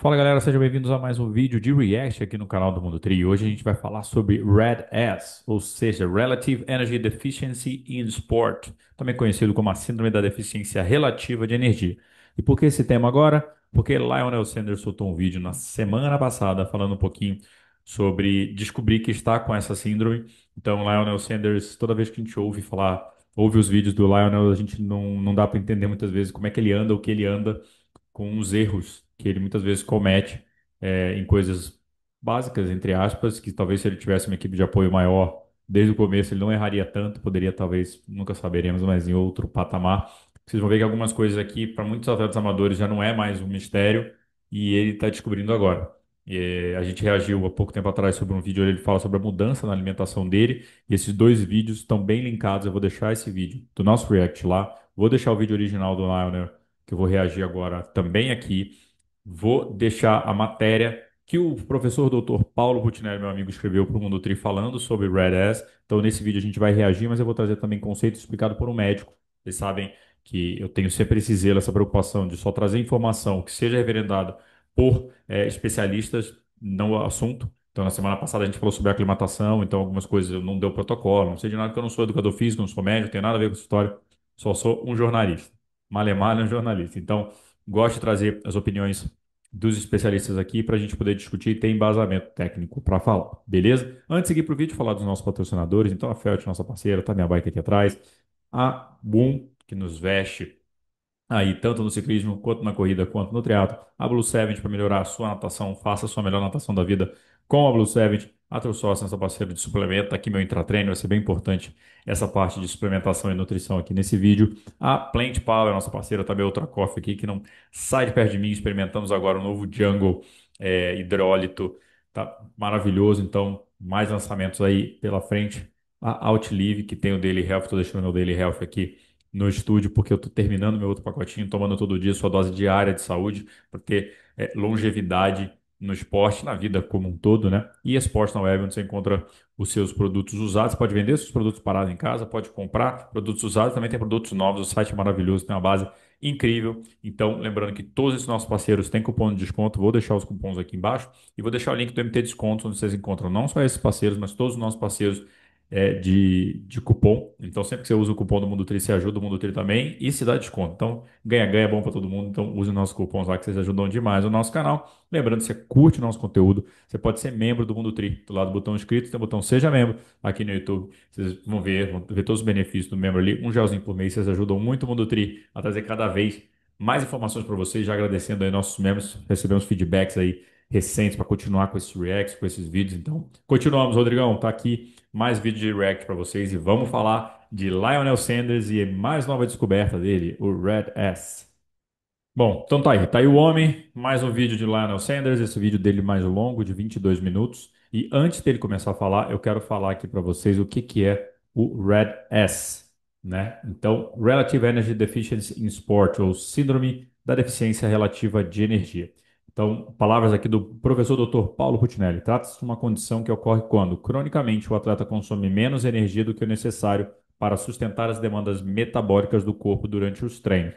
Fala galera, sejam bem-vindos a mais um vídeo de React aqui no canal do Mundo Tri. Hoje a gente vai falar sobre RED-S, ou seja, Relative Energy Deficiency in Sport, também conhecido como a Síndrome da Deficiência Relativa de Energia. E por que esse tema agora? Porque Lionel Sanders soltou um vídeo na semana passada falando um pouquinho sobre descobrir que está com essa síndrome. Então, Lionel Sanders, toda vez que a gente ouve falar, ouve os vídeos do Lionel, a gente não dá para entender muitas vezes como é que ele anda, o que ele anda com os erros que ele muitas vezes comete em coisas básicas, entre aspas, que talvez se ele tivesse uma equipe de apoio maior desde o começo ele não erraria tanto, poderia talvez, nunca saberemos, mas em outro patamar. Vocês vão ver que algumas coisas aqui, para muitos atletas amadores, já não é mais um mistério e ele está descobrindo agora. A gente reagiu há pouco tempo atrás sobre um vídeo onde ele fala sobre a mudança na alimentação dele. E esses dois vídeos estão bem linkados. Eu vou deixar esse vídeo do nosso React lá. Vou deixar o vídeo original do Lionel que eu vou reagir agora também aqui. Vou deixar a matéria que o professor Dr. Paulo Rutinelli, meu amigo, escreveu para o Mundo Tri falando sobre Red Ass. Então, nesse vídeo a gente vai reagir, mas eu vou trazer também conceito explicado por um médico. Vocês sabem que eu tenho sempre esse zelo, essa preocupação de só trazer informação que seja referendada por especialistas no assunto. Então, na semana passada a gente falou sobre aclimatação, então algumas coisas eu não deu protocolo, não sei de nada, porque eu não sou educador físico, não sou médico, não tenho nada a ver com essa história, só sou um jornalista. Malemalha é um jornalista. Então, gosto de trazer as opiniões dos especialistas aqui para a gente poder discutir e ter embasamento técnico para falar, beleza? Antes de seguir para o vídeo, falar dos nossos patrocinadores. Então, a Felt, nossa parceira, tá minha bike aqui atrás. A Boom, que nos veste aí, tanto no ciclismo, quanto na corrida, quanto no triatlo. A Blue Seven para melhorar a sua natação, faça a sua melhor natação da vida com a Blue Seven. A Trussource, nossa parceira de suplemento, tá aqui meu intratreino, vai ser bem importante essa parte de suplementação e nutrição aqui nesse vídeo. A Plant Power, nossa parceira, também outra coffee aqui que não sai de perto de mim. Experimentamos agora o novo Jungle hidrólito, tá maravilhoso. Então, mais lançamentos aí pela frente. A Outlive, que tem o Daily Health, estou deixando meu Daily Health aqui no estúdio, porque eu estou terminando meu outro pacotinho, tomando todo dia sua dose diária de saúde, para ter longevidade no esporte, na vida como um todo, né? E esporte na web, onde você encontra os seus produtos usados. Você pode vender seus produtos parados em casa, pode comprar produtos usados, também tem produtos novos. O site é maravilhoso, tem uma base incrível. Então, lembrando que todos esses nossos parceiros têm cupom de desconto. Vou deixar os cupons aqui embaixo e vou deixar o link do MT Descontos, onde vocês encontram não só esses parceiros, mas todos os nossos parceiros de cupom. Então, sempre que você usa o cupom do Mundo Tri, você ajuda o Mundo Tri também e se dá desconto. Então, ganha-ganha é bom para todo mundo. Então, use nossos cupons lá que vocês ajudam demais o nosso canal. Lembrando, se você curte o nosso conteúdo, você pode ser membro do Mundo Tri. Do lado do botão inscrito, tem o botão Seja Membro aqui no YouTube. Vocês vão ver todos os benefícios do membro ali. Um gelzinho por mês, vocês ajudam muito o Mundo Tri a trazer cada vez mais informações para vocês. Já agradecendo aí nossos membros, recebemos feedbacks aí recentes para continuar com esses reacts, com esses vídeos. Então, continuamos, Rodrigão. Tá aqui mais vídeo de react para vocês e vamos falar de Lionel Sanders e a mais nova descoberta dele, o Red S. Bom, então tá aí o homem, mais um vídeo de Lionel Sanders, esse vídeo dele mais longo, de 22 minutos. E antes dele começar a falar, eu quero falar aqui para vocês o que que é o Red S, né? Então, Relative Energy Deficiency in Sport, ou Síndrome da Deficiência Relativa de Energia. Então, palavras aqui do professor Dr. Paulo Putinelli. Trata-se de uma condição que ocorre quando, cronicamente, o atleta consome menos energia do que o necessário para sustentar as demandas metabólicas do corpo durante os treinos,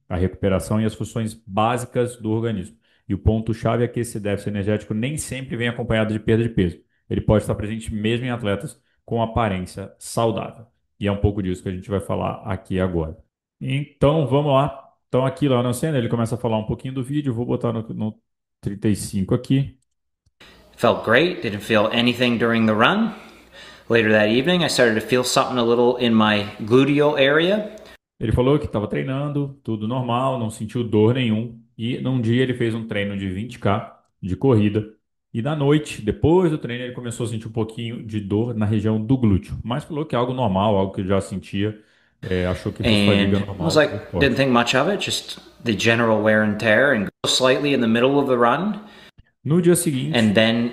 a recuperação e as funções básicas do organismo. E o ponto-chave é que esse déficit energético nem sempre vem acompanhado de perda de peso. Ele pode estar presente mesmo em atletas com aparência saudável. E é um pouco disso que a gente vai falar aqui agora. Então, vamos lá. Então, aqui lá na cena, ele começa a falar um pouquinho do vídeo. Vou botar no 35 aqui. Felt great, didn't feel anything during the run. Later that evening, I started to feel something a little in my gluteal area. Ele falou que estava treinando, tudo normal, não sentiu dor nenhum. E num dia ele fez um treino de 20K de corrida. E na noite, depois do treino, ele começou a sentir um pouquinho de dor na região do glúteo. Mas falou que é algo normal, algo que ele já sentia. Achou que fosse fadiga And I was normal do like, didn't esporte. think much of it, just the general wear and tear, and go slightly in the middle of the run. No dia And seguinte, then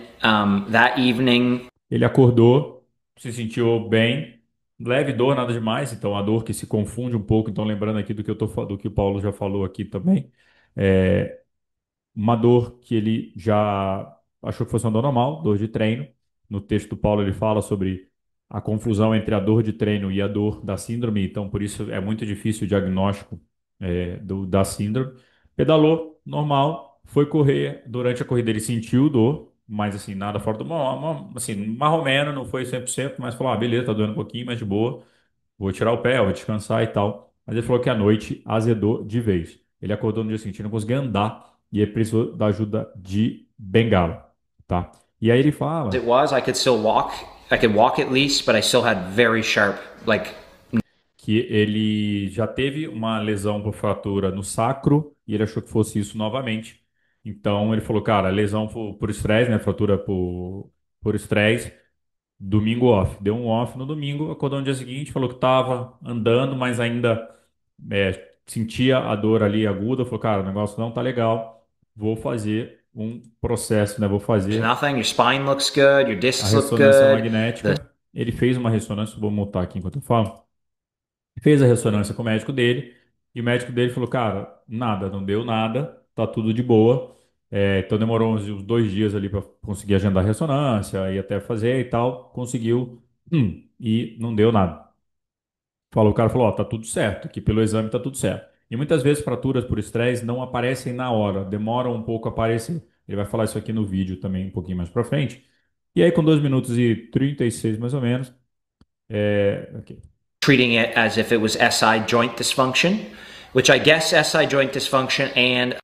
that evening, ele acordou, se sentiu bem, leve dor, nada demais. Então, a dor que se confunde um pouco. Então, lembrando aqui do que o Paulo já falou aqui também. É, uma dor que ele já achou que fosse uma dor normal, dor de treino. No texto do Paulo ele fala sobre a confusão entre a dor de treino e a dor da síndrome, então por isso é muito difícil o diagnóstico da síndrome. Pedalou, normal. Foi correr, durante a corrida ele sentiu dor, mas assim, nada fora do normal, assim, marromeno, não foi 100%, mas falou, ah, beleza, tá doendo um pouquinho, mas de boa, vou tirar o pé, vou descansar e tal. Mas ele falou que à noite azedou de vez. Ele acordou no dia seguinte, não conseguia andar e ele precisou da ajuda de bengala, tá? E aí ele It fala was, I could still walk. I could walk at least, but I still had very sharp, like, que ele já teve uma lesão por fratura no sacro e ele achou que fosse isso novamente. Então ele falou, cara, lesão por estresse, né? Fratura por estresse, domingo off. Deu um off no domingo, acordou no dia seguinte, falou que estava andando, mas ainda sentia a dor ali aguda. Falou, cara, o negócio não tá legal, vou fazer um processo, né? Vou there's fazer nothing. Your spine looks good. Your a discs look ressonância good. The magnética. Ele fez uma ressonância, vou montar aqui enquanto eu falo. Fez a ressonância com o médico dele e o médico dele falou, cara, nada, não deu nada, tá tudo de boa. Então demorou uns 2 dias ali para conseguir agendar a ressonância e até fazer e tal. Conseguiu, e não deu nada. Falou, o cara falou, ó, tá tudo certo, que pelo exame tá tudo certo. E muitas vezes fraturas por estresse não aparecem na hora, demoram um pouco a aparecer. Ele vai falar isso aqui no vídeo também um pouquinho mais para frente. E aí com 2 minutos e 36 mais ou menos, ok. treating it as if it was SI joint dysfunction, which I guess SI joint dysfunction and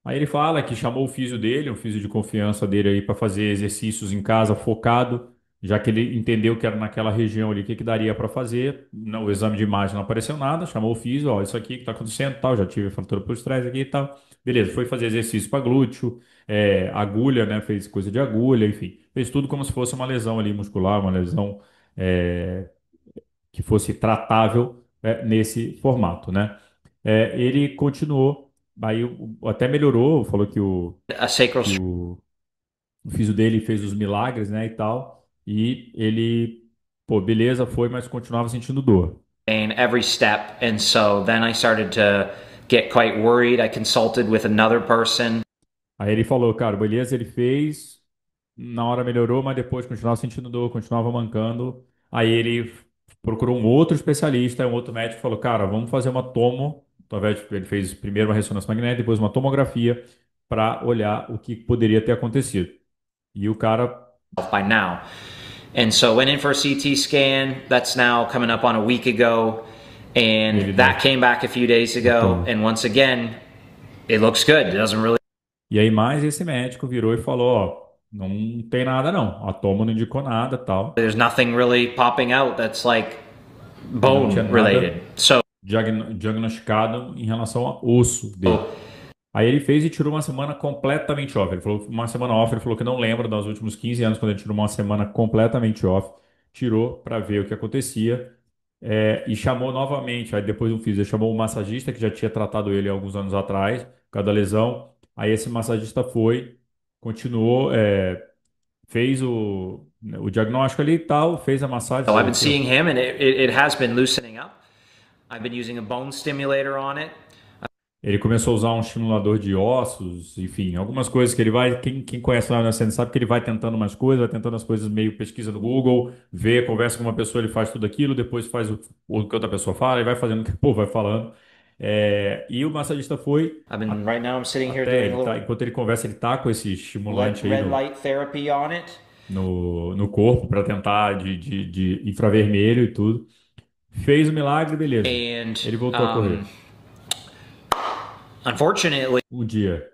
Aí ele fala que chamou o físio dele, um físio de confiança dele aí para fazer exercícios em casa focado, já que ele entendeu que era naquela região ali, o que que daria para fazer. Não, o exame de imagem não apareceu nada, chamou o físio, ó, isso aqui que está acontecendo, tal, já tive fratura por estresse aqui e tal. Beleza, foi fazer exercício para glúteo, agulha, né, fez coisa de agulha, enfim, fez tudo como se fosse uma lesão ali muscular, uma lesão é, que fosse tratável nesse formato, né? Ele continuou, aí até melhorou, falou a sacral que o físio dele fez os milagres, né, e tal, e ele, pô, beleza, foi, mas continuava sentindo dor. strain every step. And so then I started to get quite worried. I consulted with another person. Aí ele falou, cara, beleza, ele fez, na hora melhorou, mas depois continuava sentindo dor, continuava mancando. Aí ele procurou um outro especialista, um outro médico, falou, cara, vamos fazer uma tomo. Talvez ele fez primeiro uma ressonância magnética, depois uma tomografia, para olhar o que poderia ter acontecido. E o cara, By now. And so went in for a CT scan. That's now coming up on a week ago. ele, And né, that came back a few days ago. então, And once again, it looks good. It doesn't really e aí mais esse médico virou e falou, ó, não tem nada não, a tomo não indicou nada, tal, there's nothing really popping out that's like ainda não tinha bone related. nada So diagnosticado em relação ao osso dele. Aí ele fez e tirou uma semana completamente off. Ele falou uma semana off, ele falou que não lembra dos últimos 15 anos quando ele tirou uma semana completamente off. Tirou para ver o que acontecia e chamou novamente. Aí depois do físio, ele chamou o massagista que já tinha tratado ele alguns anos atrás, por causa da lesão. Aí esse massagista foi, continuou, fez o diagnóstico ali e tal, fez a massagem, I've falou been aqui, ó. seeing him and it has been loosening up. I've been using a bone stimulator on it. Ele começou a usar um estimulador de ossos, enfim, algumas coisas que ele vai. Quem conhece lá na cena sabe que ele vai tentando umas coisas, vai tentando as coisas meio pesquisa no Google, vê, conversa com uma pessoa, ele faz tudo aquilo, depois faz o que outra pessoa fala, ele vai fazendo o que o povo vai falando. E o massagista foi I've been right now I'm sitting here até doing a ele tá, little enquanto ele conversa, ele tá com esse estimulante aí red no, light therapy on it. no corpo para tentar de infravermelho e tudo. Fez o milagre, beleza. And Ele voltou a correr. unfortunately, Um dia.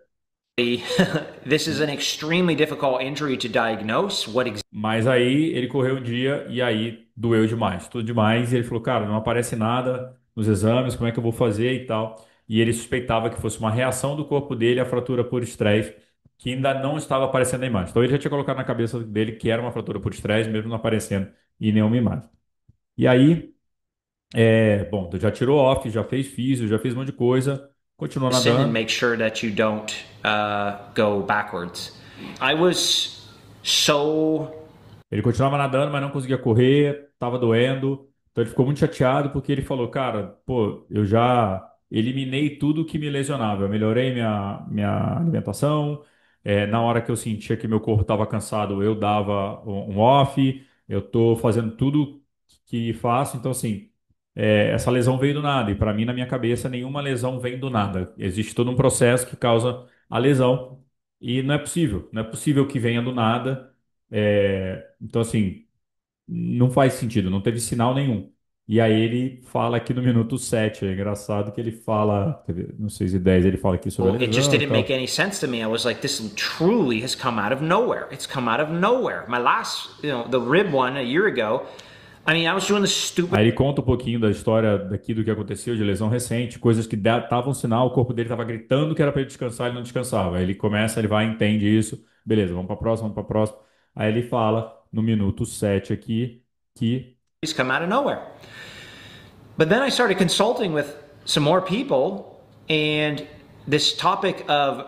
this is an extremely difficult injury to diagnose. What Mas aí ele correu um dia e aí doeu demais, tudo demais. E ele falou, cara, não aparece nada nos exames, como é que eu vou fazer e tal. E ele suspeitava que fosse uma reação do corpo dele à fratura por estresse, que ainda não estava aparecendo na imagem. Então ele já tinha colocado na cabeça dele que era uma fratura por estresse, mesmo não aparecendo em nenhuma imagem. E aí, bom, já tirou off, já fez físio, já fez um monte de coisa, continuou listen and nadando. make sure that you don't go backwards. I was so Ele continuava nadando, mas não conseguia correr, estava doendo. Então ele ficou muito chateado porque ele falou, cara, pô, eu já eliminei tudo que me lesionava. Eu melhorei minha alimentação. Na hora que eu sentia que meu corpo estava cansado, eu dava um off. Eu estou fazendo tudo que faço. Então, assim, essa lesão veio do nada. E para mim, na minha cabeça, nenhuma lesão vem do nada. Existe todo um processo que causa a lesão. E não é possível que venha do nada. Então, assim, não faz sentido, não teve sinal nenhum. E aí ele fala aqui no minuto 7 é engraçado que ele fala, quer ver, no 6 e 10 ele fala aqui sobre a Well, it just lesão e didn't make tal. any sense to me. I was like, this truly has come out of nowhere. It's come out of nowhere. My last, the rib one a year ago, I mean, I was doing the stupid Aí ele conta um pouquinho da história daqui do que aconteceu de lesão recente, coisas que estavam sinal, o corpo dele estava gritando que era para ele descansar, ele não descansava. Aí ele começa, ele vai, entende isso, beleza, vamos para a próxima, vamos para a próxima. Aí ele fala no minuto 7 aqui que come out of nowhere. But then I started consulting with some more people, and this topic of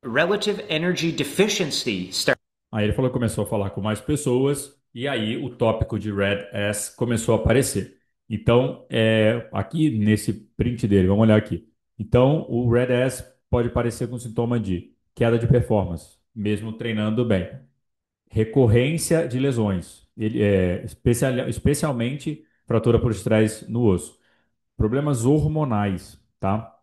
relative energy deficiency started. Aí ele falou que começou a falar com mais pessoas e aí o tópico de Red S começou a aparecer. Então, aqui nesse print dele, vamos olhar aqui. Então, o Red S pode parecer com sintoma de queda de performance, mesmo treinando bem. Recorrência de lesões, especialmente fratura por estresse no osso. Problemas hormonais, tá?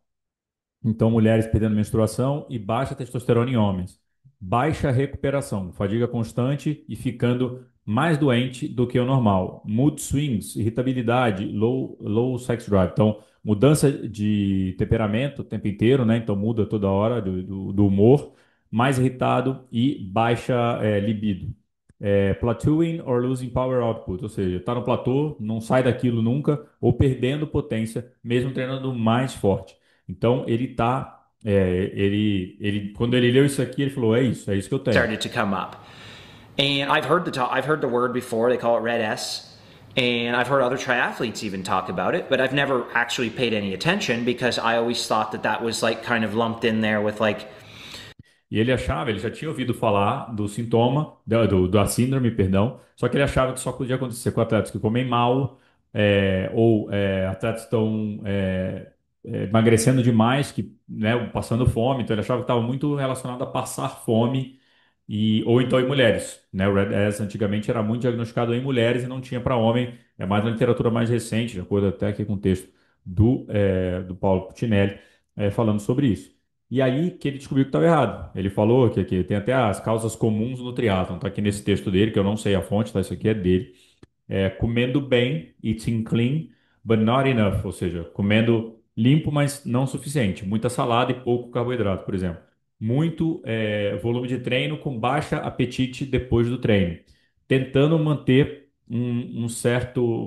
Então, mulheres perdendo menstruação e baixa testosterona em homens. Baixa recuperação, fadiga constante e ficando mais doente do que o normal. Mood swings, irritabilidade, low sex drive. Então, mudança de temperamento o tempo inteiro, né? Então, muda toda hora do humor. Mais irritado e baixa libido. Plateauing or losing power output, ou seja, está no platô, não sai daquilo nunca, ou perdendo potência, mesmo treinando mais forte. Então quando ele leu isso aqui, ele falou, é isso que eu tenho. Started to come up. And I've heard the word before. They call it red S. And I've heard other triathletes even talk about it, but I've never actually paid any attention because I always thought that that was like kind of lumped in there with like E ele já tinha ouvido falar do sintoma, da síndrome, perdão, só que ele achava que só podia acontecer com atletas que comem mal, atletas que estão emagrecendo demais, que, né, passando fome, então ele achava que estava muito relacionado a passar fome ou então em mulheres, né? O Red S antigamente era muito diagnosticado em mulheres e não tinha para homem. É mais na literatura mais recente, de acordo até aqui com o texto do Paulo Puccinelli, falando sobre isso. E aí que ele descobriu que estava errado. Ele falou que tem até as causas comuns no triatlon, tá aqui nesse texto dele, que eu não sei a fonte, tá? Isso aqui é dele. Comendo bem, eating clean, but not enough, ou seja, comendo limpo, mas não suficiente. Muita salada e pouco carboidrato, por exemplo. Muito volume de treino com baixa apetite depois do treino. Tentando manter um certo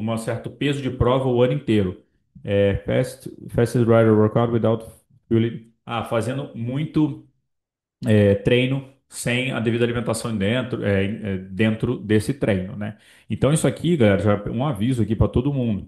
peso de prova o ano inteiro. Fastest rider workout without fueling. Fazendo muito treino sem a devida alimentação dentro desse treino, né? Então isso aqui, galera, já é um aviso aqui para todo mundo.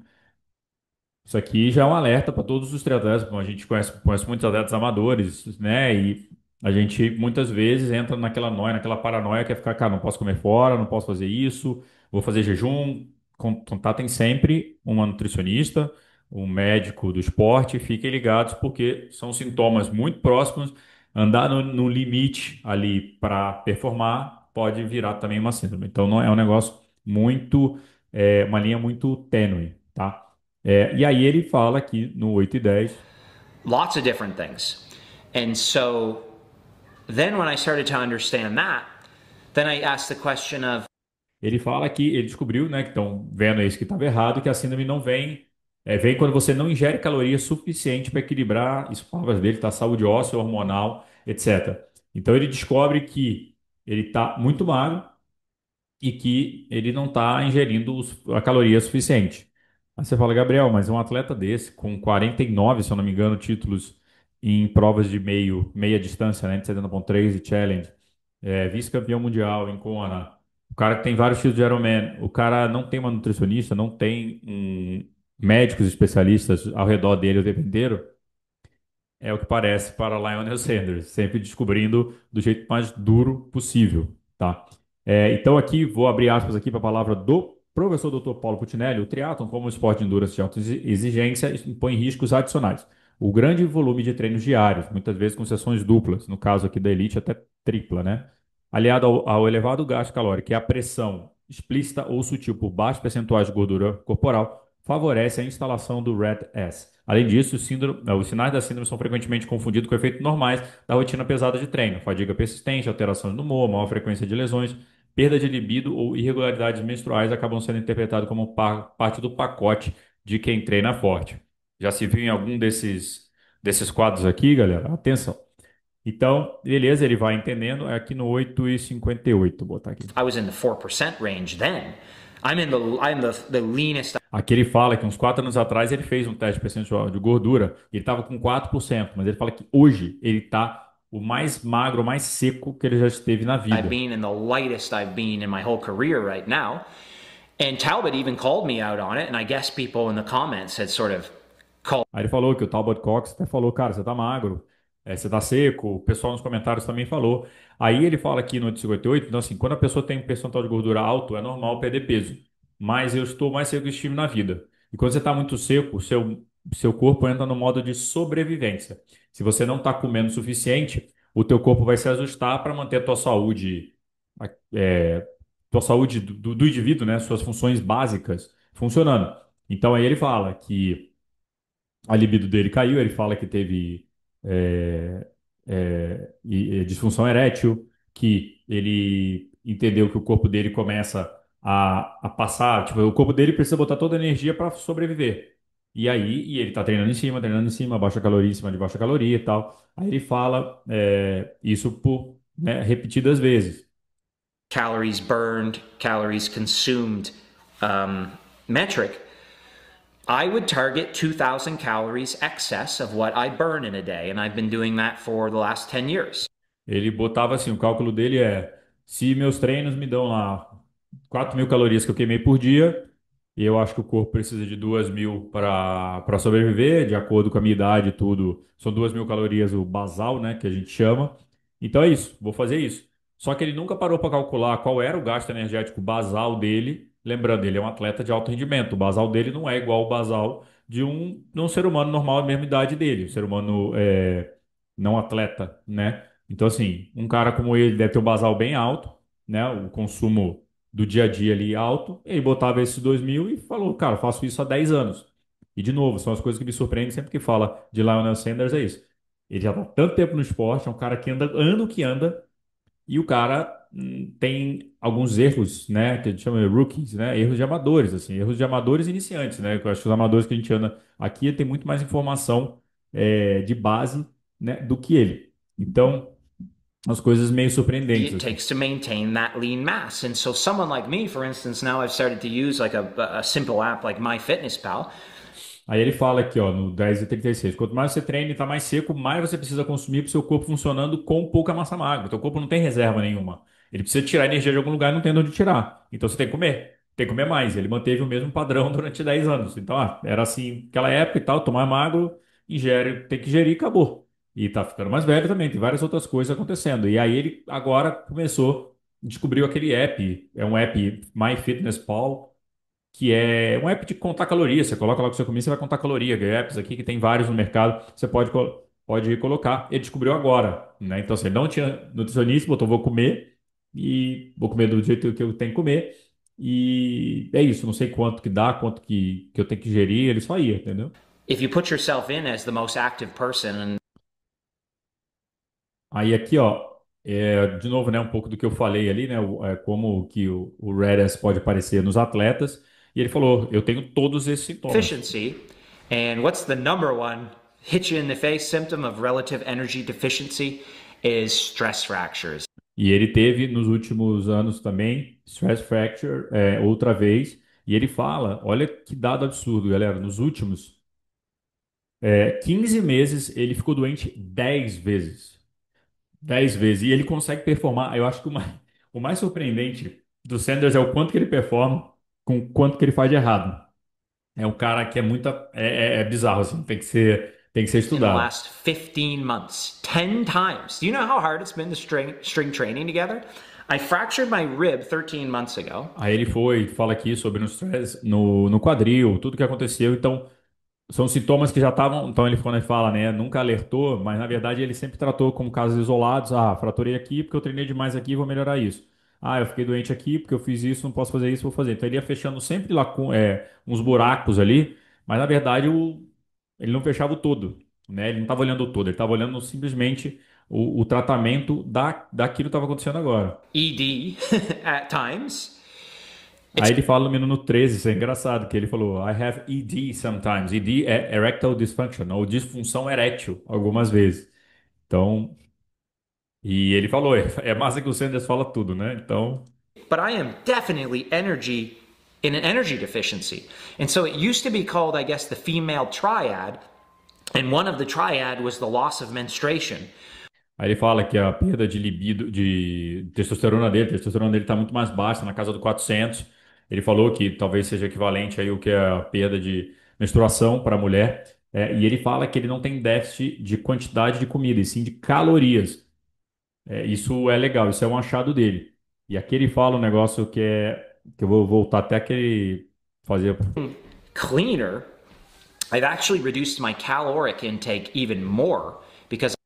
Isso aqui já é um alerta para todos os triatletas. Bom, a gente conhece muitos atletas amadores, né? E a gente muitas vezes entra naquela noia, naquela paranoia que é ficar, cara, não posso comer fora, não posso fazer isso, vou fazer jejum. Contatem sempre uma nutricionista, um médico do esporte, fiquem ligados porque são sintomas muito próximos. Andar no limite ali para performar pode virar também uma síndrome. Então não é um negócio uma linha muito tênue, tá? E aí ele fala aqui no 8 e 10, lots of different things. And so then when I started to understand that, then I asked the question of ele fala que ele descobriu, né, que estão vendo isso que estava errado, que a síndrome não vem quando você não ingere caloria suficiente para equilibrar, isso palavras dele, tá, saúde óssea, hormonal, etc. Então ele descobre que ele está muito magro e que ele não está ingerindo a caloria suficiente. Aí você fala, Gabriel, mas um atleta desse, com 49, se eu não me engano, títulos em provas de meia distância, né, de 70,3 e challenge, vice-campeão mundial em Kona, o cara que tem vários títulos de Ironman, o cara não tem uma nutricionista, não tem médicos especialistas ao redor dele o tempo inteiro, é o que parece para Lionel Sanders, sempre descobrindo do jeito mais duro possível, tá? Então aqui vou abrir aspas aqui para a palavra do professor Dr. Paulo Puccinelli. O triatlon, como esporte de endurance de alta exigência, impõe riscos adicionais. O grande volume de treinos diários, muitas vezes com sessões duplas, no caso aqui da elite até tripla, né? Aliado ao elevado gasto calórico e à pressão explícita ou sutil por baixos percentuais de gordura corporal, favorece a instalação do RED-S. Além disso, os sinais da síndrome são frequentemente confundidos com efeitos normais da rotina pesada de treino, fadiga persistente, alterações no humor, maior frequência de lesões, perda de libido ou irregularidades menstruais acabam sendo interpretados como parte do pacote de quem treina forte. Já se viu em algum desses quadros aqui, galera? Atenção. Então, beleza, ele vai entendendo. É aqui no 8,58, vou botar aqui. I was in the 4% range then. I'm the leanest. Aqui ele fala que uns 4 anos atrás ele fez um teste percentual de gordura e ele estava com 4%, mas ele fala que hoje ele está o mais magro, o mais seco que ele já esteve na I've vida. been and the lightest I've been in my whole career right now. And Talbot even called me out on it, and I guess people in the comments had sort of called Aí ele falou que o Talbot Cox até falou, cara, você tá magro, você tá seco, o pessoal nos comentários também falou. Aí ele fala aqui no 58, então assim, quando a pessoa tem um percentual de gordura alto, é normal perder peso. Mas eu estou mais seco que estive na vida. E quando você está muito seco, seu corpo entra no modo de sobrevivência. Se você não está comendo o suficiente, o teu corpo vai se ajustar para manter a é, tua saúde do indivíduo, né, suas funções básicas funcionando. Então aí ele fala que a libido dele caiu, ele fala que teve é, disfunção erétil, que ele entendeu que o corpo dele começa a passar, tipo, o corpo dele precisa botar toda a energia para sobreviver. E ele tá treinando em cima, baixa caloria em cima de baixa caloria e tal. Aí ele fala isso por, né, repetidas vezes. calories burned, calories consumed metric. I would target 2,000 calories excess of what I burn in a day, and I've been doing that for the last 10 years. Ele botava assim, o cálculo dele se meus treinos me dão lá 4.000 calorias que eu queimei por dia, e eu acho que o corpo precisa de 2.000 para sobreviver, de acordo com a minha idade e tudo, são 2.000 calorias o basal, né, que a gente chama. Então é isso, vou fazer isso. Só que ele nunca parou para calcular qual era o gasto energético basal dele. Lembrando, ele é um atleta de alto rendimento. O basal dele não é igual ao basal de um ser humano normal da mesma idade dele. O ser humano não atleta, né? Então, assim, um cara como ele deve ter um basal bem alto, né? O consumo do dia a dia ali alto. Ele botava esses 2.000 e falou, cara, eu faço isso há 10 anos. E, de novo, são as coisas que me surpreendem sempre que fala de Lionel Sanders, é isso. Ele já está tanto tempo no esporte, é um cara que anda, ano que anda, e o cara tem alguns erros, né? Que a gente chama de rookies, né? Erros de amadores, assim, erros de amadores iniciantes, né? Eu acho que os amadores que a gente anda aqui tem muito mais informação de base, né, do que ele. Então, umas coisas meio surpreendentes, It assim. takes to maintain that lean mass. And so, someone like me, for instance, now I've started to use like a simple app like MyFitnessPal. Aí ele fala aqui, ó, no 10,36, quanto mais você treina e está mais seco, mais você precisa consumir para o seu corpo funcionando com pouca massa magra. O teu corpo não tem reserva nenhuma. Ele precisa tirar energia de algum lugar e não tem de onde tirar. Então você tem que comer. Tem que comer mais. Ele manteve o mesmo padrão durante 10 anos. Então, era assim, aquela época e tal, tomar magro, ingere, tem que ingerir e acabou. E tá ficando mais velho também, tem várias outras coisas acontecendo. E aí ele agora começou, descobriu aquele app, é um app MyFitnessPal, que é um app de contar calorias. Você coloca lá o que você comida, você vai contar caloria. Apps aqui que tem vários no mercado, você pode colocar. Ele descobriu agora, né? Então, assim, não tinha nutricionista, botou vou comer e vou comer do jeito que eu tenho que comer. E é isso, não sei quanto que dá, quanto que eu tenho que gerir, ele só ia, entendeu? If you put yourself in as the most active person, and Aí aqui, ó, de novo, né, um pouco do que eu falei ali, né, como que o RED-S pode aparecer nos atletas. E ele falou, eu tenho todos esses sintomas. efficiency, and what's the number one hit you in the face symptom of relative energy deficiency is stress fractures. E ele teve nos últimos anos também stress fracture outra vez. E ele fala, olha que dado absurdo, galera. Nos últimos 15 meses ele ficou doente 10 vezes. 10 vezes. E ele consegue performar. Eu acho que o mais surpreendente do Sanders é o quanto que ele performa com o quanto que ele faz de errado. É um cara que é muito. É bizarro, assim. Tem que ser In the estudado. last 15 months, 10 times. Do you know how hard it's been to string training together? I fractured my rib 13 months ago. Aí ele fala aqui sobre no stress, no quadril, tudo que aconteceu. Então, são sintomas que já estavam. Então, quando ele fala, né, nunca alertou, mas na verdade ele sempre tratou como casos isolados. Ah, fraturei aqui porque eu treinei demais aqui, vou melhorar isso. Ah, eu fiquei doente aqui porque eu fiz isso, não posso fazer isso, vou fazer. Então ele ia fechando sempre lá com uns buracos ali, mas na verdade ele não fechava o todo, né? Ele não estava olhando o todo, ele estava olhando simplesmente o tratamento daquilo que estava acontecendo agora. ED at times. Aí It's ele fala no minuto 13, isso é engraçado, que ele falou, I have ED sometimes. ED é Erectile Dysfunction, ou disfunção erétil, algumas vezes. Então, e ele falou, é massa que o Sanders fala tudo, né? Então, but I am definitely energy in an energy deficiency. And so it used to be called, I guess, the female triad. And one of the triad was the loss of menstruation. aí ele fala que a perda de libido, de testosterona dele está muito mais baixa, na casa do 400. Ele falou que talvez seja equivalente aí o que é a perda de menstruação para a mulher. E ele fala que ele não tem déficit de quantidade de comida, e sim de calorias. Isso é legal, isso é um achado dele. E aqui ele fala um negócio que eu vou voltar até que ele fazia. Cleaner, I've actually reduced my caloric intake even more because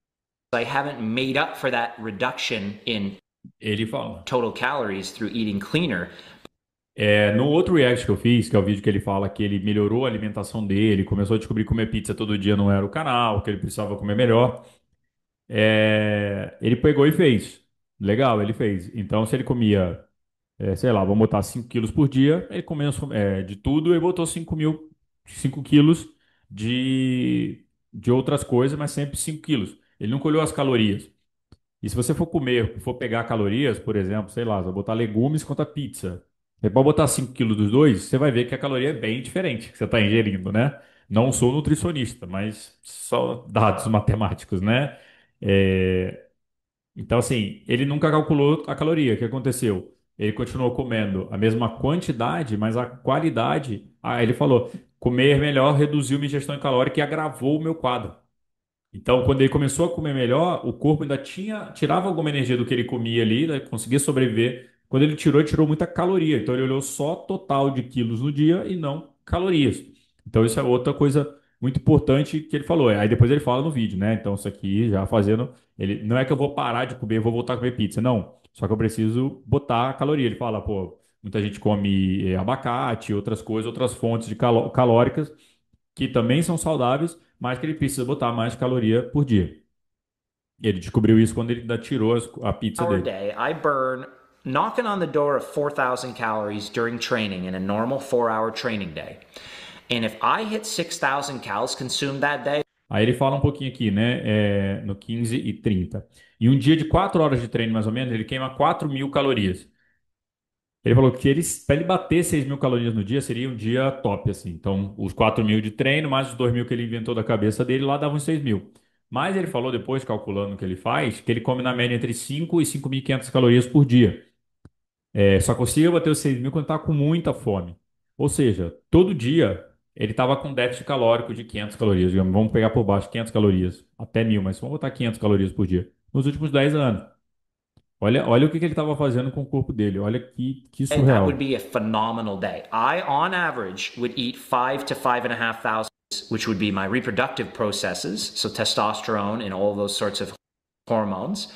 I haven't made up for that reduction in Ele fala. total calories through eating cleaner. No outro react que eu fiz, que é o vídeo que ele fala que ele melhorou a alimentação dele, começou a descobrir que comer pizza todo dia não era o canal, que ele precisava comer melhor. Ele pegou e fez. Legal, ele fez. Então, se ele comia, sei lá, vamos botar 5 quilos por dia, ele comeu de tudo e botou 5 quilos de outras coisas, mas sempre 5 quilos. Ele não colheu as calorias. E se você for comer, for pegar calorias, por exemplo, sei lá, você vai botar legumes contra pizza. Você pode botar 5 quilos dos dois, você vai ver que a caloria é bem diferente que você está ingerindo, né? Não sou nutricionista, mas só dados matemáticos, né? É, Então, assim, ele nunca calculou a caloria. O que aconteceu? Ele continuou comendo a mesma quantidade, mas a qualidade. Ah, ele falou: comer melhor reduziu minha ingestão calórica e agravou o meu quadro. Então, quando ele começou a comer melhor, o corpo ainda tirava alguma energia do que ele comia ali, né, conseguia sobreviver. Quando ele tirou muita caloria. Então, ele olhou só total de quilos no dia e não calorias. Então, isso é outra coisa muito importante que ele falou. Aí depois ele fala no vídeo, né? Então, isso aqui já fazendo. Ele, não é que eu vou parar de comer, eu vou voltar a comer pizza. Não. Só que eu preciso botar a caloria. Ele fala, pô, muita gente come abacate, outras coisas, outras fontes de calóricas que também são saudáveis, mas que ele precisa botar mais caloria por dia. Ele descobriu isso quando ele ainda tirou a pizza Hour dele. day, I burn knocking on the door of 4,000 calories during training in a normal 4 hour training day. And if I hit 6,000 calories consumed that day, Aí ele fala um pouquinho aqui, né, no 15 e 30. E um dia de 4 horas de treino, mais ou menos, ele queima 4.000 calorias. Ele falou que para ele bater 6.000 calorias no dia, seria um dia top, assim. Então, os 4.000 de treino, mais os 2.000 que ele inventou da cabeça dele, lá davam uns 6.000. Mas ele falou depois, calculando o que ele faz, que ele come na média entre 5 e 5.500 calorias por dia. Só consiga bater os 6.000 quando está com muita fome. Ou seja, todo dia ele estava com déficit calórico de 500 calorias. Digamos, vamos pegar por baixo 500 calorias, até 1.000, mas vamos botar 500 calorias por dia. Nos últimos 10 anos. Olha o que ele estava fazendo com o corpo dele. Olha que that would surreal. be a phenomenal day. I, on average, would eat 5 to 5,5 thousand, which would be my reproductive processes, so testosterone and all those sorts of hormones.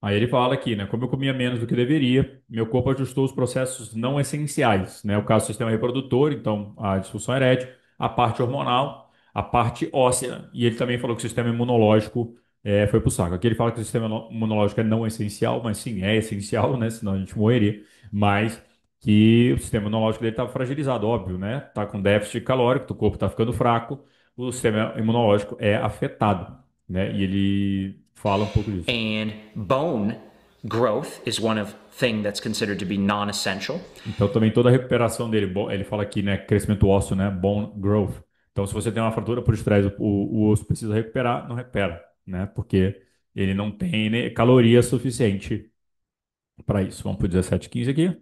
Aí ele fala aqui, né? Como eu comia menos do que deveria, meu corpo ajustou os processos não essenciais, né? O caso do sistema reprodutor, então a disfunção erétil, a parte hormonal, a parte óssea, e ele também falou que o sistema imunológico foi pro saco. Aqui ele fala que o sistema imunológico é não essencial, mas sim, é essencial, né? Senão a gente morreria. Mas que o sistema imunológico dele estava fragilizado, óbvio, né? Tá com déficit calórico, o corpo está ficando fraco, o sistema imunológico é afetado, né? E ele fala um pouco disso. And bone growth is one of thing that's considered to be non-essential. Então também toda a recuperação dele, ele fala aqui, né, crescimento ósseo, né, bone growth. Então se você tem uma fratura por estresse, o osso precisa recuperar, não recupera, né, porque ele não tem, né, caloria suficiente para isso. Vamos para o 17,15 aqui.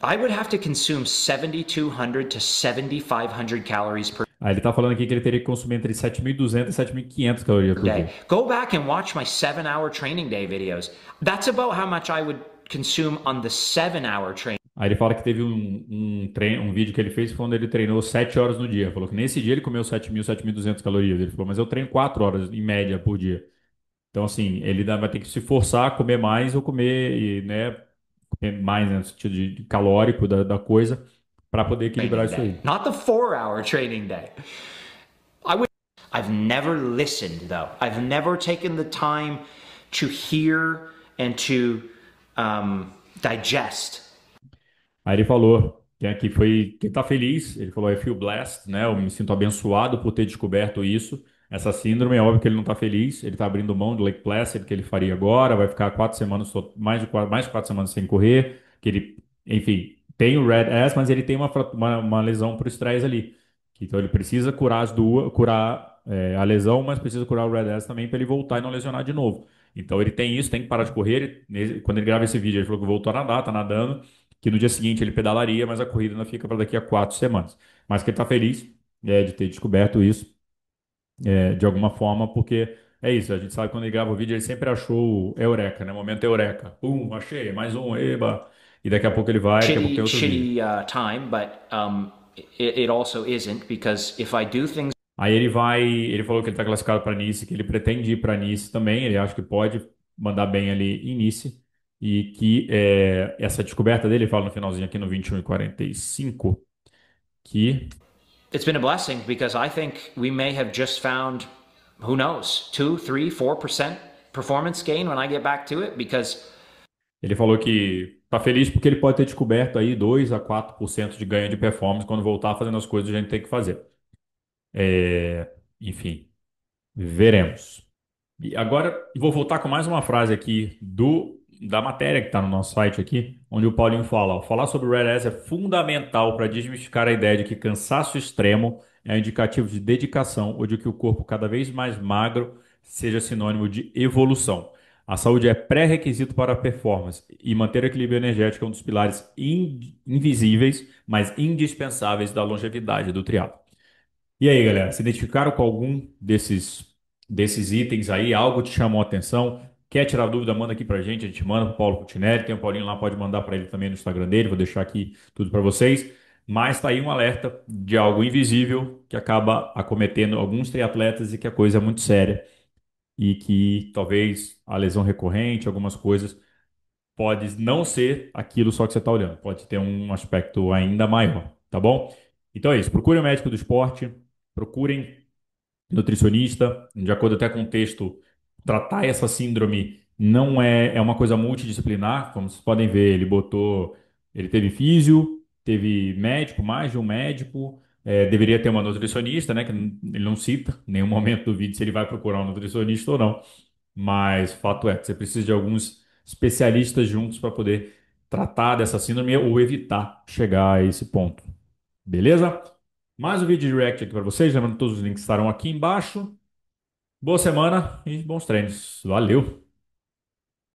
I would have to consume 7,200 to 7,500 calories per Aí ele tá falando aqui que ele teria que consumir entre 7.200 e 7.500 calorias por day. dia. Go back and watch my 7 hour training day videos. That's about how much I would consume on the 7 hour training. Aí ele fala que teve um vídeo que ele fez quando ele treinou 7 horas no dia. Falou que nesse dia ele comeu 7.000, 7.200 calorias. Ele falou, mas eu treino 4 horas em média por dia. Então, assim, ele vai ter que se forçar a comer mais ou comer, né, mais né, no sentido de calórico da coisa, para poder equilibrar Training isso day, aí. not the 4 hour training day. I would. I've never listened though. I've never taken the time to hear and to digest. Aí ele falou que tá feliz, ele falou, I feel blessed, né? Eu me sinto abençoado por ter descoberto isso. Essa síndrome, é óbvio que ele não tá feliz, ele tá abrindo mão do Lake Placid que ele faria agora, vai ficar 4 semanas, mais de 4 semanas sem correr, que ele, enfim, tem o Red S, mas ele tem uma lesão pro estresse ali. Então ele precisa curar as duas, curar a lesão, mas precisa curar o Red S também para ele voltar e não lesionar de novo. Então ele tem isso, tem que parar de correr. Quando ele grava esse vídeo, ele falou que voltou a nadar, tá nadando, que no dia seguinte ele pedalaria, mas a corrida ainda fica para daqui a 4 semanas. Mas que ele está feliz de ter descoberto isso de alguma forma, porque é isso, a gente sabe que quando ele grava o vídeo, ele sempre achou o Eureka, né? Momento Eureka. Achei, mais um, eba. E daqui a pouco ele vai, daqui a pouco Shitty, tem outro vídeo. shitty time, but it also isn't because if I do things. Aí ele falou que ele está classificado para Nice, que ele pretende ir para Nice também, ele acha que pode mandar bem ali em Nice, e que essa descoberta dele, ele fala no finalzinho aqui no 21:45 que It's been a blessing because I think we may have just found, who knows, 2, 3, 4% performance gain when I get back to it because ele falou que está feliz porque ele pode ter descoberto aí 2 a 4% de ganho de performance quando voltar fazendo as coisas que a gente tem que fazer. Enfim, veremos. E agora eu vou voltar com mais uma frase aqui da matéria que está no nosso site aqui, onde o Paulinho fala, ó, falar sobre o Red S é fundamental para desmistificar a ideia de que cansaço extremo é um indicativo de dedicação ou de que o corpo cada vez mais magro seja sinônimo de evolução. A saúde é pré-requisito para a performance e manter o equilíbrio energético é um dos pilares invisíveis, mas indispensáveis da longevidade do triatlo. E aí, galera, se identificaram com algum desses itens aí? Algo te chamou a atenção? Quer tirar dúvida? Manda aqui pra gente. A gente manda pro Paulo Cutinelli. Tem o Paulinho lá, pode mandar para ele também no Instagram dele. Vou deixar aqui tudo para vocês. Mas tá aí um alerta de algo invisível que acaba acometendo alguns triatletas e que a coisa é muito séria. E que talvez a lesão recorrente, algumas coisas, pode não ser aquilo só que você está olhando. Pode ter um aspecto ainda maior, tá bom? Então é isso. Procurem o médico do esporte. Procurem nutricionista, de acordo até com o texto, tratar essa síndrome não é uma coisa multidisciplinar, como vocês podem ver, ele teve físio, teve médico, mais de um médico, deveria ter uma nutricionista, né, que ele não cita em nenhum momento do vídeo se ele vai procurar um nutricionista ou não, mas fato é que você precisa de alguns especialistas juntos para poder tratar dessa síndrome ou evitar chegar a esse ponto. Beleza? Mais um vídeo de react aqui para vocês. Lembrando que todos os links estarão aqui embaixo. Boa semana e bons treinos. Valeu!